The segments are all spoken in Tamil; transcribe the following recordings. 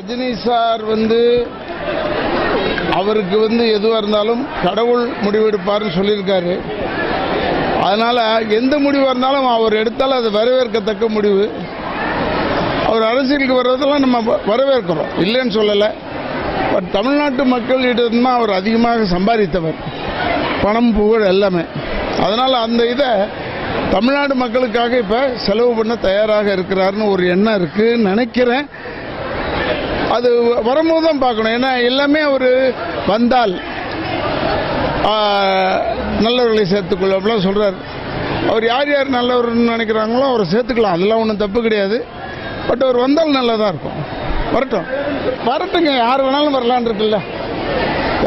ரஜினி சார் அவருக்கு எதுவாக இருந்தாலும் கடவுள் முடிவெடுப்பார்னு சொல்லியிருக்காரு. அதனால எந்த முடிவாக இருந்தாலும் அவர் எடுத்தாலும் அது வரவேற்கத்தக்க முடிவு. அவர் அரசியலுக்கு வர்றதெல்லாம் நம்ம வரவேற்கிறோம், இல்லைன்னு சொல்லலை. பட் தமிழ்நாட்டு மக்களிடம் தான் அவர் அதிகமாக சம்பாதித்தவர், பணம் புகழ் எல்லாமே. அதனால் அந்த இதை தமிழ்நாடு மக்களுக்காக இப்போ செலவு பண்ண தயாராக இருக்கிறாருன்னு ஒரு எண்ணம் இருக்குன்னு நினைக்கிறேன். அது வரும்போது தான் பார்க்கணும். ஏன்னா எல்லாமே அவர் வந்தால் நல்லவர்களை சேர்த்துக்கொள்ள அப்படிலாம் சொல்கிறார். அவர் யார் யார் நல்லவர்னு நினைக்கிறாங்களோ அவரை சேர்த்துக்கலாம், அதெல்லாம் ஒன்றும் தப்பு கிடையாது. பட் அவர் வந்தால் நல்லதாக இருக்கும். வரட்டுங்க, யார் வேணாலும் வரலான் இருக்குல்ல,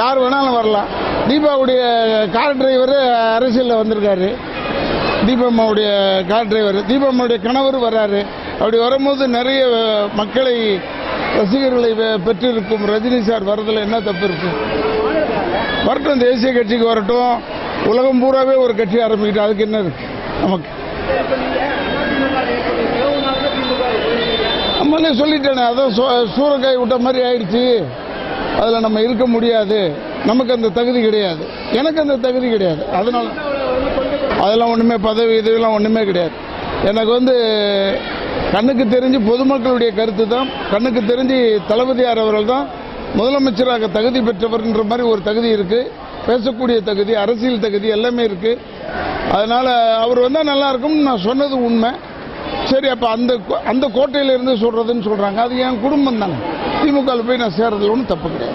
யார் வேணாலும் வரலாம். தீபாவுடைய கார் டிரைவர் அரசியலில் வந்திருக்காரு, தீபம்மாவுடைய கார் டிரைவர், தீபம்மாவுடைய கணவர் வர்றாரு. அப்படி வரும்போது நிறைய மக்களை ரசிகர்களை பெற்றிருக்கும் ரஜினி சார் வர்றதுல என்ன தப்பு இருக்கு? வரட்டும், தேசிய கட்சிக்கு வரட்டும், உலகம் பூராவே ஒரு கட்சி ஆரம்பிக்கிட்டு அதுக்கு என்ன இருக்கு நமக்கு? நம்மளே சொல்லிட்டேனே, அதான் சூறக்காய் விட்ட மாதிரி ஆயிடுச்சு. அதில் நம்ம இருக்க முடியாது, நமக்கு அந்த தகுதி கிடையாது, எனக்கு அந்த தகுதி கிடையாது. அதனால அதெல்லாம் ஒன்றுமே பதவி இதுவெல்லாம் ஒன்றுமே கிடையாது. எனக்கு கண்ணுக்கு தெரிஞ்சு பொதுமக்களுடைய கருத்து தான், கண்ணுக்கு தெரிஞ்சு தளபதியார் அவர்கள் தான் முதலமைச்சராக தகுதி பெற்றவர்ன்ற மாதிரி ஒரு தகுதி இருக்கு, பேசக்கூடிய தகுதி, அரசியல் தகுதி எல்லாமே இருக்கு. அதனால அவர் வந்தால் நல்லா இருக்கும்னு நான் சொன்னது உண்மை. சரி, அப்போ அந்த கோட்டையிலிருந்து சொல்றதுன்னு சொல்றாங்க, அது என் குடும்பம் தானே. திமுகவில் போய் நான் சேர்றதுல ஒன்றும் தப்பு கிடையாது.